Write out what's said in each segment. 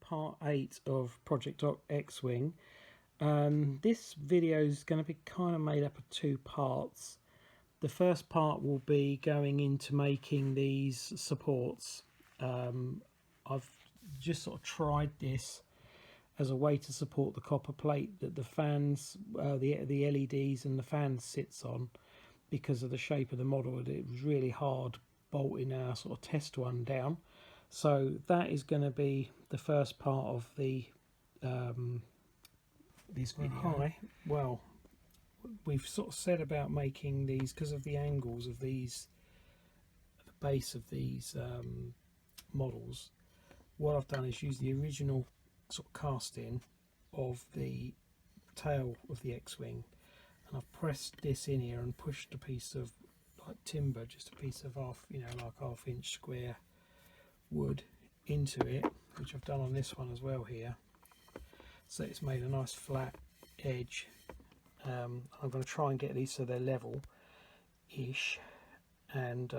part 8 of Project X-Wing. This video is going to be kind of made up of two parts. The first part will be going into making these supports. I've just sort of tried this as a way to support the copper plate that the fans, the LEDs and the fans sits on, because of the shape of the model. It was really hard bolting our sort of test one down. So that is going to be the first part of the this video. Hi. Well, we've sort of said about making these because of the angles of these, the base of these models. What I've done is use the original sort of casting of the tail of the X-Wing, and I've pressed this in here and pushed a piece of like timber, just a piece of like half-inch square wood into it, which I've done on this one as well here, so it's made a nice flat edge. I'm going to try and get these so they're level-ish, and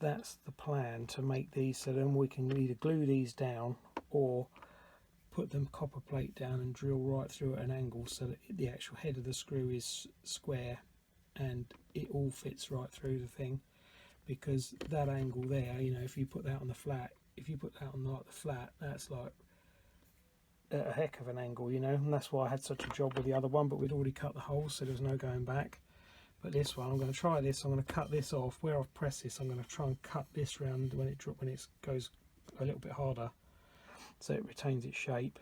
that's the plan, to make these so then we can either glue these down or put them copper plate down and drill right through at an angle so that the actual head of the screw is square and it all fits right through the thing. Because that angle there, you know, if you put that on the flat, if you put that on like the flat, that's like a heck of an angle, you know, and that's why I had such a job with the other one, but we'd already cut the holes, so there was no going back. But this one, I'm going to try this. I'm going to cut this off. Where I've pressed this, I'm going to try and cut this round when it goes a little bit harder, so it retains its shape,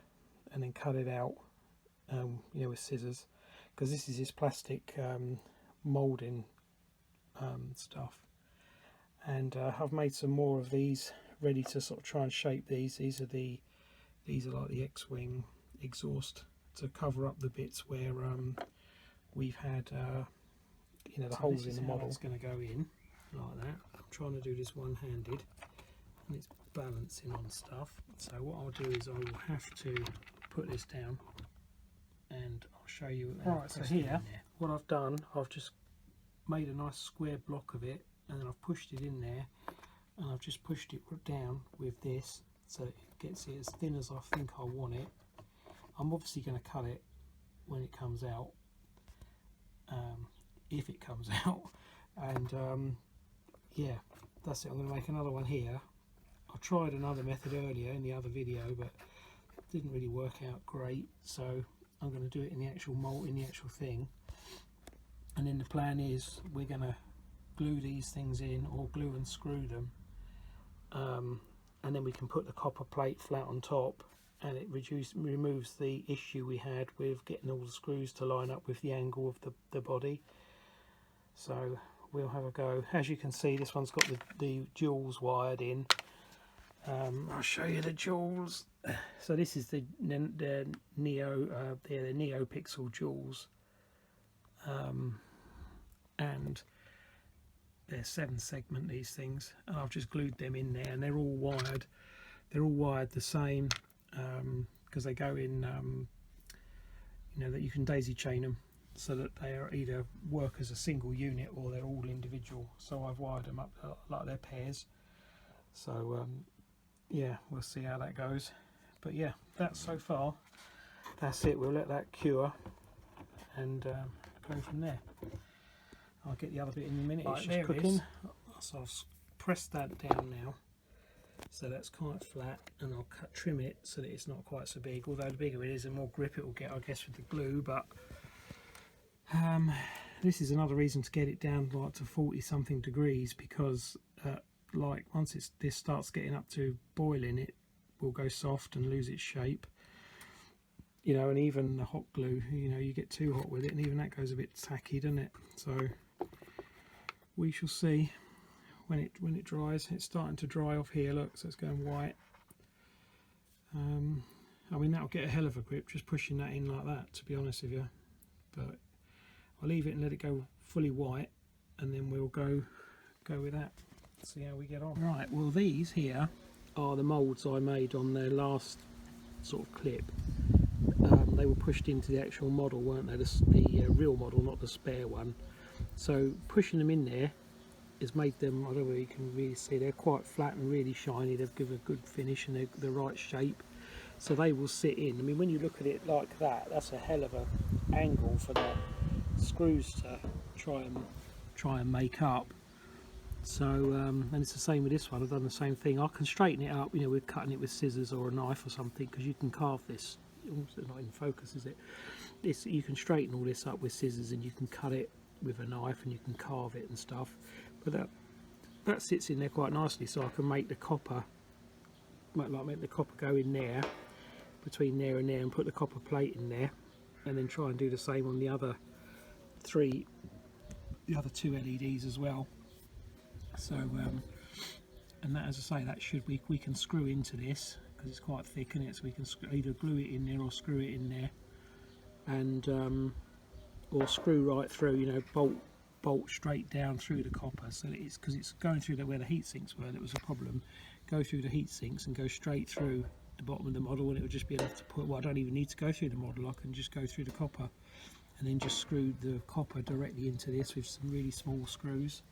and then cut it out, you know, with scissors, because this is this plastic moulding stuff. And I've made some more of these ready to sort of try and shape these. These are like the X-Wing exhaust to cover up the bits where we've had you know, the holes in the model. It's going to go in like that. I'm trying to do this one-handed, and it's balancing on stuff. So what I'll do is I will have to put this down, and I'll show you. Right, so here, what I've done, I've just made a nice square block of it, and then I've pushed it in there, and I've just pushed it down with this so it gets it as thin as I think I want it. I'm obviously going to cut it when it comes out, if it comes out, and yeah, that's it. I'm going to make another one here. I tried another method earlier in the other video, but it didn't really work out great, so I'm going to do it in the actual mold, in the actual thing. And then the plan is we're going to glue these things in, or glue and screw them, and then we can put the copper plate flat on top, and it removes the issue we had with getting all the screws to line up with the angle of the body. So we'll have a go. As you can see, this one's got the jewels wired in. I'll show you the jewels. So this is the Neo pixel jewels, and they're 7-segment, these things, and I've just glued them in there, and they're all wired. They're all wired the same, because they go in, you know, that you can daisy chain them so that they are either work as a single unit or they're all individual. So I've wired them up like they're pairs. So yeah, we'll see how that goes. But yeah, that's so far. That's it. We'll let that cure and go from there. I'll get the other bit in a minute. It's just cooking. So I've pressed that down now, so that's quite flat, and I'll trim it so that it's not quite so big. Although the bigger it is, the more grip it will get, I guess, with the glue. But this is another reason to get it down like to 40-something degrees, because like once this starts getting up to boiling, it will go soft and lose its shape. You know, and even the hot glue, you know, you get too hot with it, and even that goes a bit tacky, doesn't it? So we shall see when it dries. It's starting to dry off here, look, so it's going white. I mean, that'll get a hell of a grip just pushing that in like that, to be honest with you. But I'll leave it and let it go fully white, and then we'll go with that, see how we get on. Right, well, these here are the moulds I made on their last sort of clip. They were pushed into the actual model, weren't they? The real model, not the spare one. So pushing them in there, has made them, I don't know whether you can really see, they're quite flat and really shiny. They've given a good finish and they're the right shape, so they will sit in. I mean, when you look at it like that, that's a hell of a angle for the screws to try and make up. So and it's the same with this one. I've done the same thing. I can straighten it up, you know, with cutting it with scissors or a knife or something, because you can carve this. It's not in focus, is it? This, you can straighten all this up with scissors, and you can cut it with a knife, and you can carve it and stuff. But that sits in there quite nicely, so I can make the copper, make the copper go in there, between there and there, and put the copper plate in there, and then try and do the same on the other two LEDs as well. So and that, as I say, that should we can screw into this because it's quite thick, isn't it? So we can either glue it in there or screw it in there, and or screw right through, you know, bolt straight down through the copper, so that it's, because it's going through where the heat sinks were, that was a problem. Go through the heat sinks and go straight through the bottom of the model, and it would just be enough to put, well, I don't even need to go through the model, I can just go through the copper and then just screw the copper directly into this with some really small screws.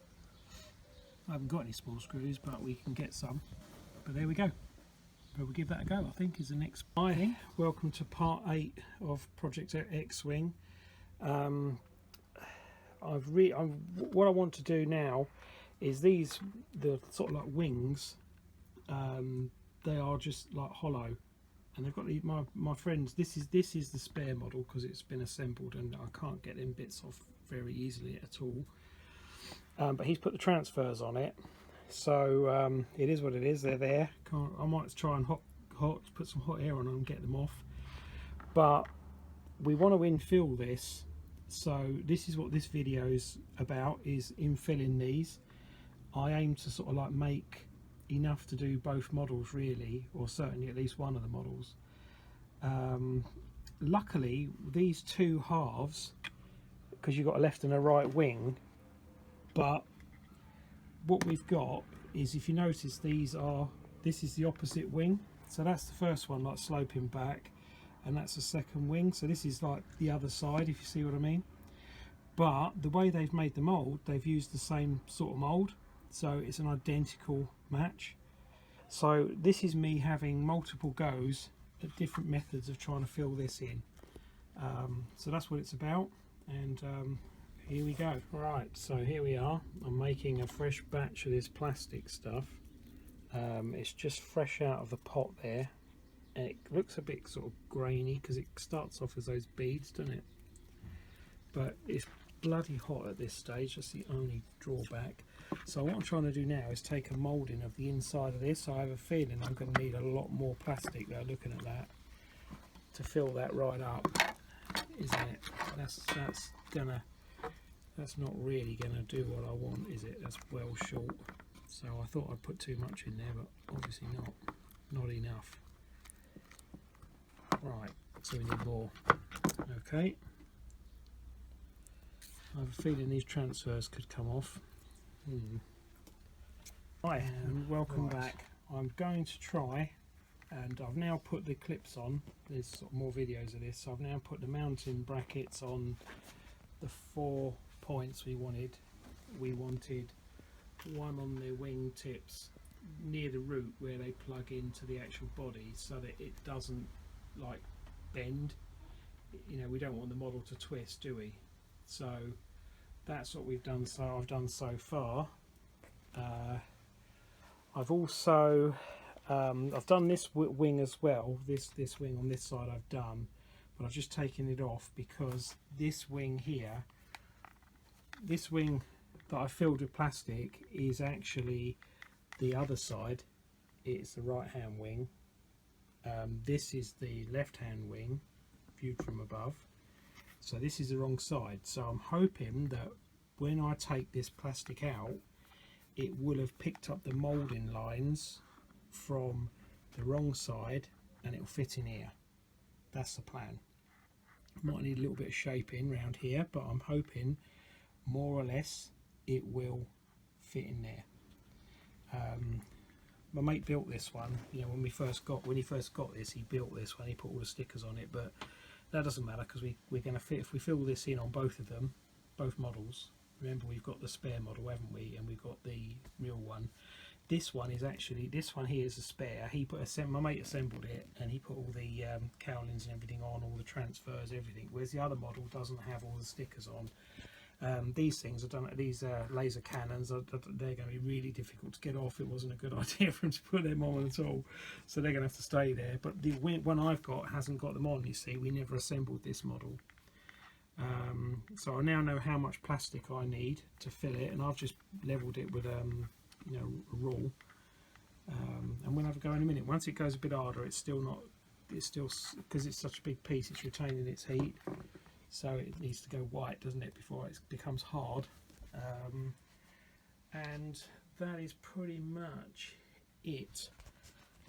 I haven't got any small screws, but we can get some. But there we go. But we'll give that a go, I think, is the next thing. Welcome to part 8 of Project X-Wing. What I want to do now is the sort of like wings, they are just like hollow, and they've got my friends, this is the spare model because it's been assembled and I can't get them bits off very easily at all. But he's put the transfers on it, so it is what it is. They're there. I might try and put some hot air on them and get them off, but we want to infill this. So this is what this video is about, is infilling these. I aim to sort of like make enough to do both models really, or certainly at least one of the models. Luckily these two halves, because you've got a left and a right wing, but what we've got is, if you notice, this is the opposite wing. So that's the first one, like sloping back, and that's the second wing. So this is like the other side, if you see what I mean. But the way they've made the mould, they've used the same sort of mould, so it's an identical match. So this is me having multiple goes at different methods of trying to fill this in. So that's what it's about, and here we go. Right, so here we are. I'm making a fresh batch of this plastic stuff. It's just fresh out of the pot there, and it looks a bit sort of grainy because it starts off as those beads, doesn't it? But it's bloody hot at this stage. That's the only drawback. So what I'm trying to do now is take a moulding of the inside of this. I have a feeling I'm going to need a lot more plastic there, looking at that, to fill that right up, isn't it? That's not really gonna do what I want, is it? That's well short. So I thought I'd put too much in there, but obviously not enough. Right, so we need more. Okay, I have a feeling these transfers could come off. Right, and welcome back. I'm going to try, and I've now put the clips on. There's sort of more videos of this. So I've now put the mounting brackets on the 4 points we wanted. We wanted one on the wing tips near the root where they plug into the actual body, so that it doesn't like bend. You know, we don't want the model to twist, do we? So that's what we've done. So I've done so far. I've also I've done this wing as well. This wing on this side I've done, but I've just taken it off because this wing here, this wing that I filled with plastic, is actually the other side. It's the right hand wing. This is the left hand wing viewed from above, so this is the wrong side. So I'm hoping that when I take this plastic out, it will have picked up the moulding lines from the wrong side and it will fit in here. That's the plan. Might need a little bit of shaping around here, but I'm hoping more or less it will fit in there. My mate built this one, you know, when he first got this, he built this one, he put all the stickers on it, but that doesn't matter because we're going to fit, if we fill this in on both of them, both models, Remember, we've got the spare model, haven't we? And we've got the real one. This one is actually, this one here is a spare. He put my mate assembled it, and he put all the cowlings and everything on, all the transfers, everything. Whereas the other model doesn't have all the stickers on. These things are done. These laser cannons, they're going to be really difficult to get off. It wasn't a good idea for him to put them on at all, so they're going to have to stay there. But the one I've got hasn't got them on. You see, we never assembled this model. So I now know how much plastic I need to fill it, and I've just leveled it with you know, a rule, and we'll have a go in a minute. Once it goes a bit harder, it's still not, it's still, because it's such a big piece, it's retaining its heat, so it needs to go white, doesn't it, before it becomes hard. And that is pretty much it.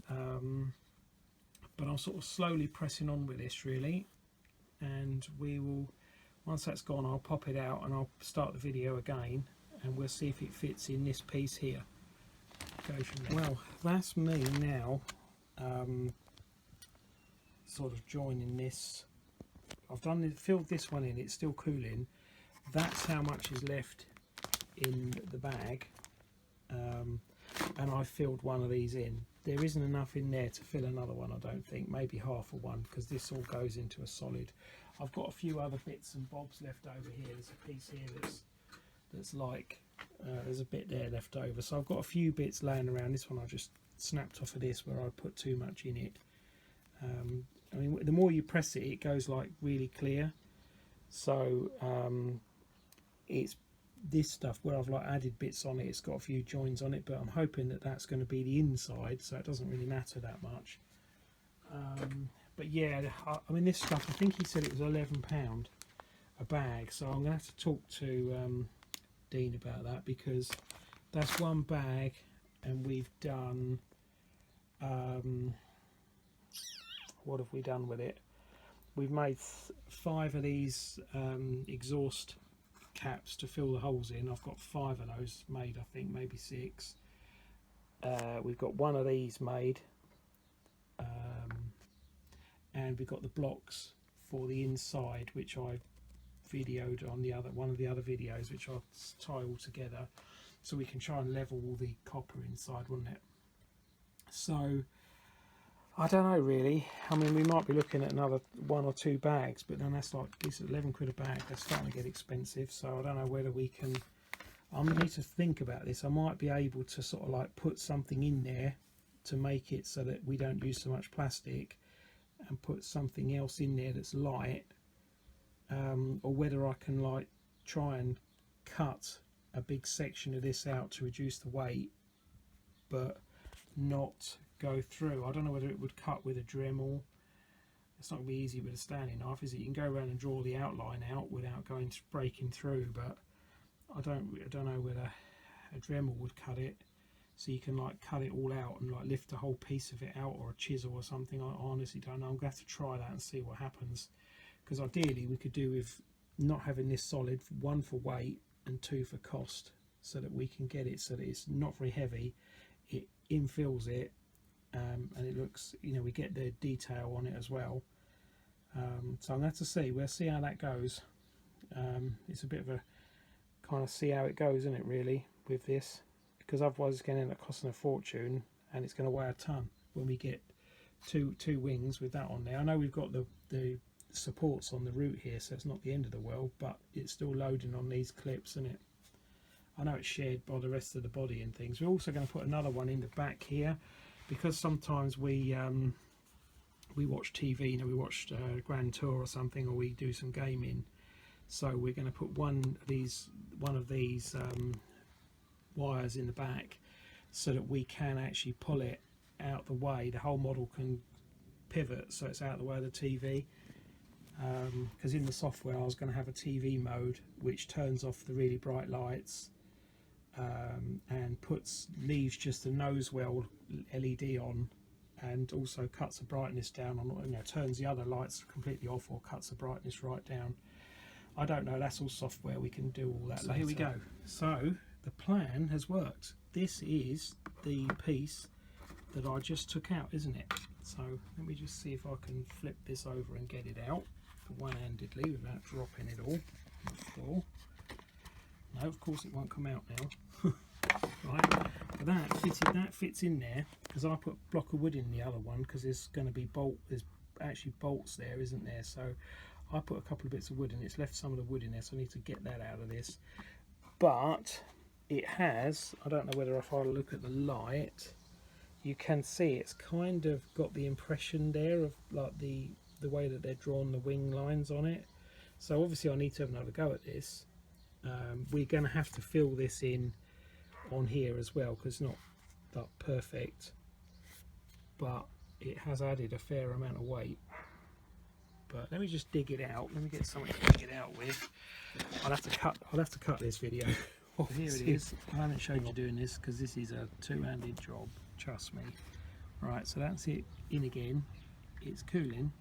But I'm sort of slowly pressing on with this really, and we will, once that's gone, I'll pop it out and I'll start the video again, and we'll see if it fits in this piece here. Go from there. Well, that's me now, sort of joining this. I've filled this one in, it's still cooling. That's how much is left in the bag, and I filled one of these in. There isn't enough in there to fill another one, I don't think, maybe half of one, because this all goes into a solid. I've got a few other bits and bobs left over here. There's a piece here that's like, there's a bit there left over, so I've got a few bits laying around. This one I just snapped off of this where I put too much in it. I mean, the more you press it, it goes like really clear, so it's this stuff where I've like added bits on it, it's got a few joins on it, but I'm hoping that that's going to be the inside, so it doesn't really matter that much. But yeah, I mean, this stuff, I think he said it was £11 a bag, so I'm going to have to talk to Dean about that, because that's one bag, and we've done, what have we done with it? We've made 5 of these exhaust caps to fill the holes in. I've got 5 of those made, I think, maybe 6. We've got 1 of these made, and we've got the blocks for the inside, which I videoed on the one of the other videos, which I'll tie all together so we can try and level all the copper inside, wouldn't it? So I don't know really. I mean, we might be looking at another 1 or 2 bags, but then that's like, it's 11 quid a bag. That's starting to get expensive, so I don't know whether we can, I'm going to need to think about this. I might be able to sort of like put something in there to make it so that we don't use so much plastic, and put something else in there that's light, or whether I can like try and cut a big section of this out to reduce the weight, but not go through. I don't know whether it would cut with a Dremel. It's not going to be easy with a standing knife, is it? You can go around and draw the outline out without breaking through, but I don't know whether a Dremel would cut it, so you can like cut it all out and like lift a whole piece of it out, or a chisel or something. I honestly don't know. I'm going to have to try that and see what happens, because ideally we could do with not having this solid, 1 for weight and 2 for cost, so that we can get it so that it's not very heavy, it infills it, and it looks, you know, we get the detail on it as well. So I'm going to have to see, we'll see how that goes. It's a bit of a kind of see how it goes, isn't it, really, with this, because otherwise it's going to end up costing a fortune, and it's going to weigh a ton when we get two wings with that on there. I know we've got the supports on the root here, so it's not the end of the world, but it's still loading on these clips, isn't it? I know it's shared by the rest of the body and things. We're also going to put another one in the back here, because sometimes we watch TV, you know, we watched Grand Tour or something, or we do some gaming, so we're going to put one of these wires in the back, so that we can actually pull it out the way. The whole model can pivot so it's out the way of the TV, because in the software I was going to have a TV mode which turns off the really bright lights, and leaves just a nose well LED on, and also cuts the brightness down on, you know, turns the other lights completely off or cuts the brightness right down. I don't know, that's all software, we can do all that later. Here we go. So the plan has worked. This is the piece that I just took out, isn't it? So let me just see if I can flip this over and get it out one-handedly without dropping it all on the floor. No, No, of course it won't come out now. Right, but that fits in there, because I put a block of wood in the other one, because there's going to be there's actually bolts there, isn't there? So I put a couple of bits of wood and it's left some of the wood in there, so I need to get that out of this. But it has, I don't know whether if I look at the light, you can see it's kind of got the impression there of like the way that they're drawn the wing lines on it. So obviously I need to have another go at this. We're going to have to fill this in on here as well, because it's not that perfect, but it has added a fair amount of weight. But let me just dig it out. Let me get something to dig it out with. I'll have to cut this video. Oh, here it is. I haven't showed you doing this because this is a two-handed job, trust me. Right, so that's it in again. It's cooling.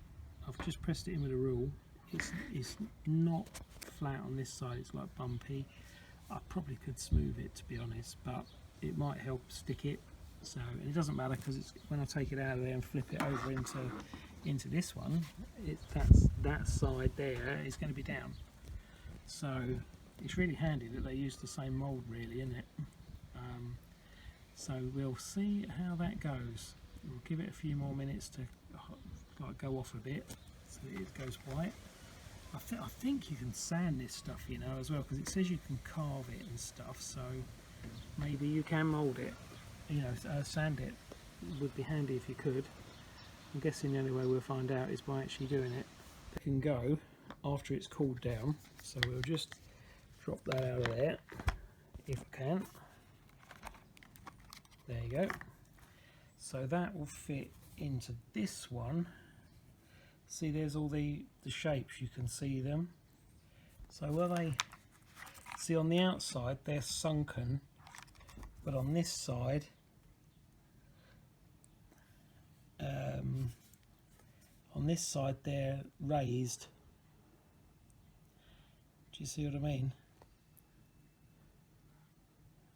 I've just pressed it in with a rule. It's not flat on this side, it's like bumpy. I probably could smooth it, to be honest, but it might help stick it. So, and it doesn't matter, because it's when I take it out of there and flip it over into this one, that side there is going to be down. So it's really handy that they use the same mould, really, isn't it? So we'll see how that goes. We'll give it a few more minutes to like go off a bit so that it goes white. I think you can sand this stuff, you know, as well, because it says you can carve it and stuff, so maybe you can mould it, you know, sand it. It would be handy if you could. I'm guessing the only way we'll find out is by actually doing it. It can go after it's cooled down, so we'll just drop that out of there if I can. There you go. So that will fit into this one. See, there's all the shapes, you can see them. So where they see on the outside they're sunken, but on this side they're raised. Do you see what I mean?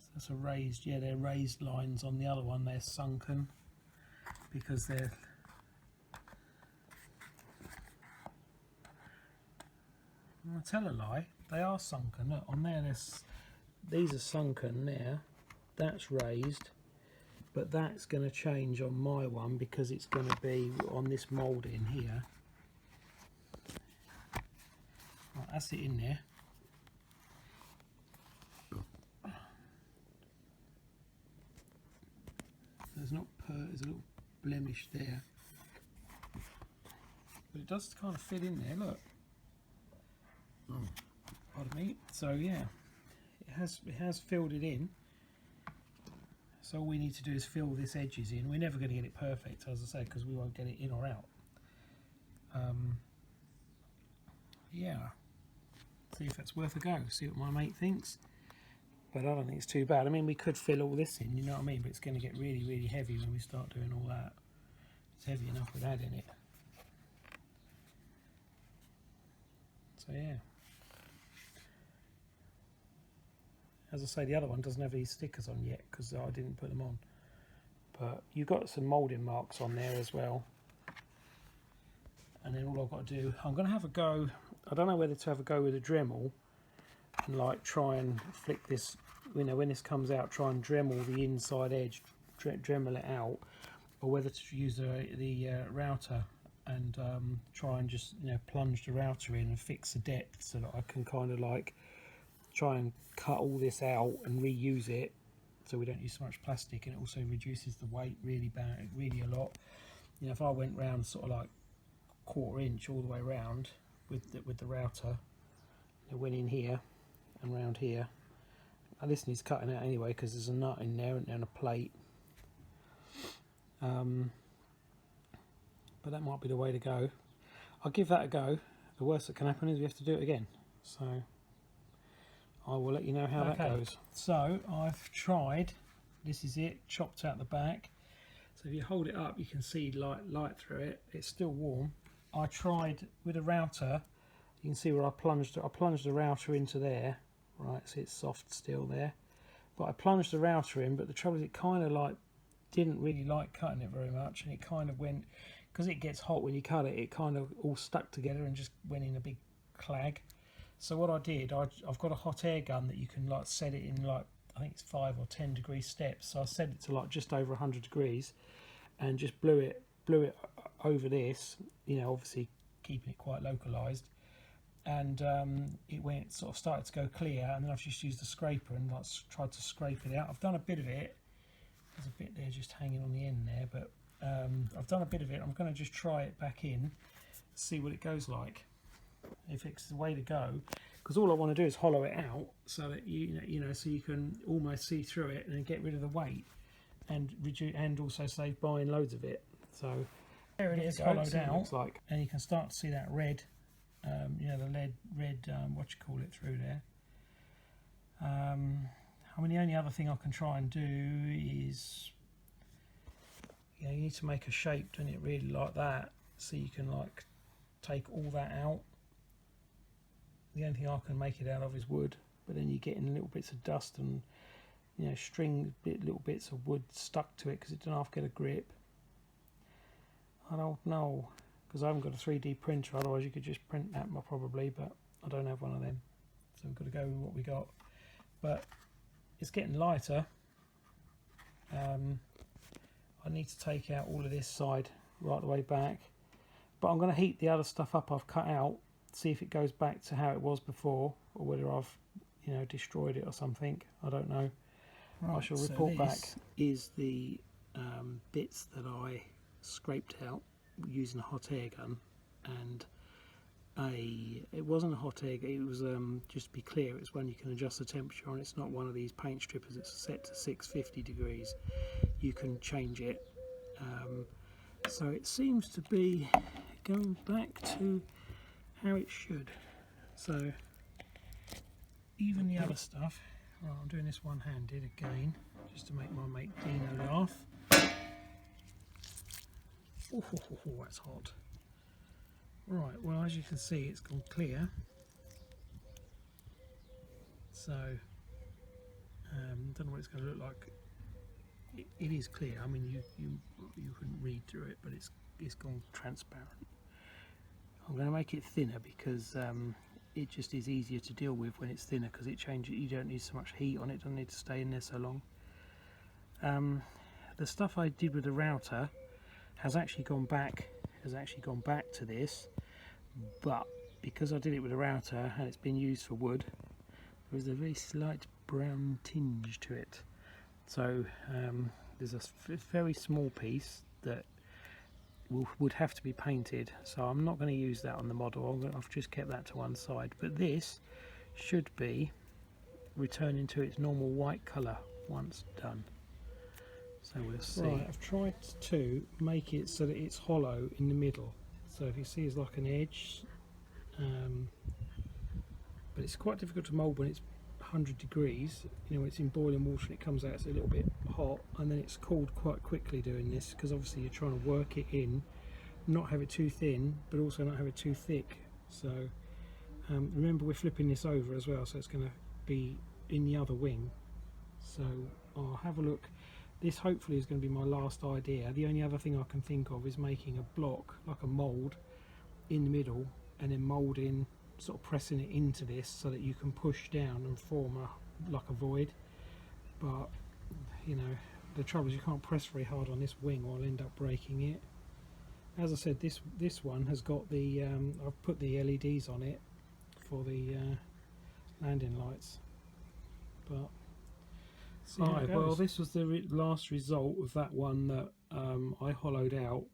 So that's a raised, yeah, they're raised lines. On the other one they're sunken because they're I'll tell a lie, they are sunken. Look, on there, these are sunken there, that's raised, but that's going to change on my one because it's going to be on this mould in here. Right, that's it in there. There's a little blemish there, but it does kind of fit in there. Look. Pardon me. So yeah, it has filled it in. So all we need to do is fill this edges in. We're never going to get it perfect, as I say, because we won't get it in or out. Yeah, see if that's worth a go. See what my mate thinks. But I don't think it's too bad. I mean, we could fill all this in, you know what I mean? But it's going to get really, really heavy when we start doing all that. It's heavy enough with that in it. So yeah. As I say, the other one doesn't have any stickers on yet because I didn't put them on. But you've got some moulding marks on there as well. And then all I've got to do, I'm going to have a go. I don't know whether to have a go with a Dremel and like try and flick this, you know, when this comes out, try and Dremel the inside edge, Dremel it out, or whether to use the router and try and just, you know, plunge the router in and fix the depth so that I can kind of like try and cut all this out and reuse it so we don't use so much plastic, and it also reduces the weight really a lot. You know, if I went round sort of like 1/4 inch all the way around with the router, it went in here and round here. Now this needs cutting out anyway because there's a nut in there and a plate. But that might be the way to go. I'll give that a go. The worst that can happen is we have to do it again. So I will let you know how that goes. So I've tried, this is it, chopped out the back. So if you hold it up you can see light through it. It's still warm. I tried with a router, you can see where I plunged the router into there. Right, so it's soft still there. But I plunged the router in, but the trouble is it kind of like didn't really like cutting it very much, and it kind of went, because it gets hot when you cut it, it kind of all stuck together and just went in a big clag. So what I did, I've got a hot air gun that you can like set it in like, I think it's 5 or 10 degree steps. So I set it to like just over 100 degrees and just blew it over this, you know, obviously keeping it quite localized. And it went sort of started to go clear, and then I've just used the scraper and like tried to scrape it out. I've done a bit of it. There's a bit there just hanging on the end there, but I've done a bit of it. I'm going to just try it back in, see what it goes like, if it's the way to go, because all I want to do is hollow it out so that you know so you can almost see through it and get rid of the weight and reduce, and also save buying loads of it. So there it is, hollowed out, looks like, and you can start to see that red, you know, the red what you call it through there. I mean, the only other thing I can try and do is, you know, you need to make a shape, don't it, really like that, so you can like take all that out. The only thing I can make it out of is wood, but then you get in little bits of dust and, you know, little bits of wood stuck to it because it doesn't half get a grip. I don't know, because I haven't got a 3D printer, otherwise you could just print that probably, but I don't have one of them, so we've got to go with what we got. But it's getting lighter. I need to take out all of this side right the way back, but I'm going to heat the other stuff up I've cut out, see if it goes back to how it was before, or whether I've, you know, destroyed it or something. I don't know. Right, I shall report back. Is the bits that I scraped out using a hot air gun, and it wasn't a hot air gun, it was just to be clear, it's one you can adjust the temperature on. It's not one of these paint strippers, it's set to 650 degrees. You can change it, so it seems to be going back to how it should. So even the other stuff, right, I'm doing this one-handed again just to make my mate Dino laugh. Oh, that's hot. Right, well, as you can see, it's gone clear. So don't know what it's going to look like. It is clear. I mean, you couldn't read through it, but it's gone transparent. I'm going to make it thinner because it just is easier to deal with when it's thinner, because it changes. You don't need so much heat on it. Doesn't need to stay in there so long. The stuff I did with the router has actually gone back to this, but because I did it with a router and it's been used for wood, there is a very slight brown tinge to it. So there's a very small piece that would have to be painted, so I'm not going to use that on the model. I've just kept that to one side, but this should be returning to its normal white colour once done. So we'll see. Right, I've tried to make it so that it's hollow in the middle. So if you see, it's like an edge, but it's quite difficult to mould when it's 100 degrees. You know, when it's in boiling water and it comes out, it's a little bit hot, and then it's cooled quite quickly doing this, because obviously you're trying to work it in, not have it too thin, but also not have it too thick. So remember, we're flipping this over as well, so it's going to be in the other wing. So I'll have a look. This hopefully is going to be my last idea. The only other thing I can think of is making a block, like a mould, in the middle, and then moulding, sort of pressing it into this so that you can push down and form like a void. But you know, the trouble is you can't press very hard on this wing or I'll end up breaking it. As I said, this one has got the I've put the LEDs on it for the landing lights. But right, well, this was the last result of that one that I hollowed out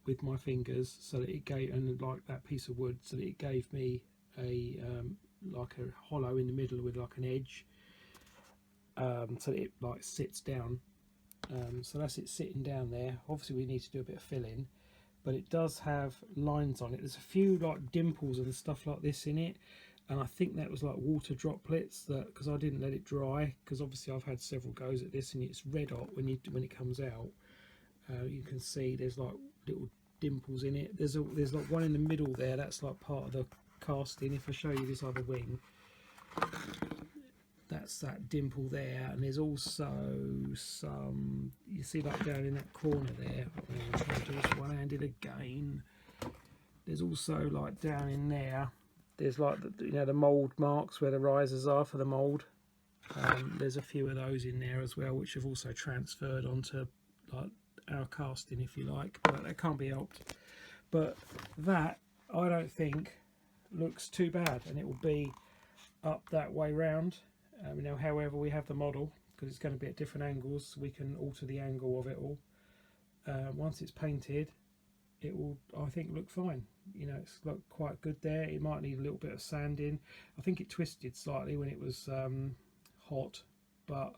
with my fingers, so that it gave, and like that piece of wood, so that it gave me a like a hollow in the middle with like an edge, so that it like sits down. So that's it sitting down there. Obviously we need to do a bit of filling, but it does have lines on it. There's a few like dimples and stuff like this in it, and I think that was like water droplets, that because I didn't let it dry, because obviously I've had several goes at this and it's red hot when it comes out. You can see there's like little dimples in it. There's like one in the middle there, that's like part of the casting. If I show you this other wing, that's that dimple there, and there's also some, you see like down in that corner there, I'm trying to do this one-handed again, there's also like down in there, there's like the mould marks where the risers are for the mould. There's a few of those in there as well, which have also transferred onto like our casting, if you like, but that can't be helped. But that, I don't think, looks too bad, and it will be up that way round. Now, however, we have the model, because it's going to be at different angles, we can alter the angle of it all. Once it's painted, it will, I think, look fine. You know, it's looked quite good there. It might need a little bit of sanding. I think it twisted slightly when it was hot, but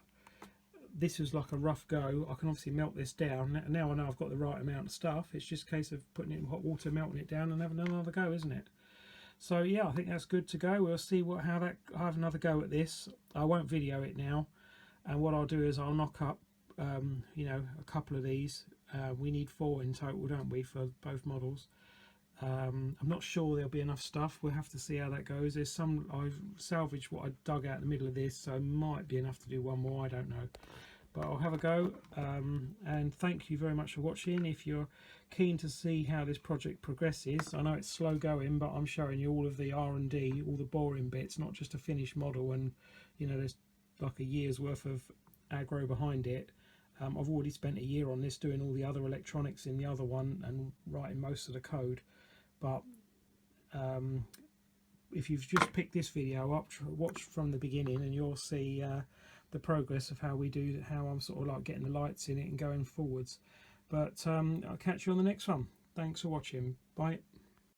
this was like a rough go. I can obviously melt this down. Now I know I've got the right amount of stuff. It's just a case of putting it in hot water, melting it down, and having another go, isn't it? So yeah, I think that's good to go. We'll see I'll have another go at this. I won't video it now, and what I'll do is I'll knock up you know, a couple of these. We need 4 in total, don't we, for both models. I'm not sure there'll be enough stuff. We'll have to see how that goes. There's some, I've salvaged what I dug out in the middle of this, so it might be enough to do one more, I don't know. But I'll have a go, and thank you very much for watching. If you're keen to see how this project progresses, I know it's slow going, but I'm showing you all of the R&D, all the boring bits, not just a finished model, and you know, there's like a year's worth of aggro behind it. I've already spent a year on this doing all the other electronics in the other one and writing most of the code. But if you've just picked this video up, watch from the beginning and you'll see the progress of how I'm sort of like getting the lights in it and going forwards. But I'll catch you on the next one. Thanks for watching. Bye.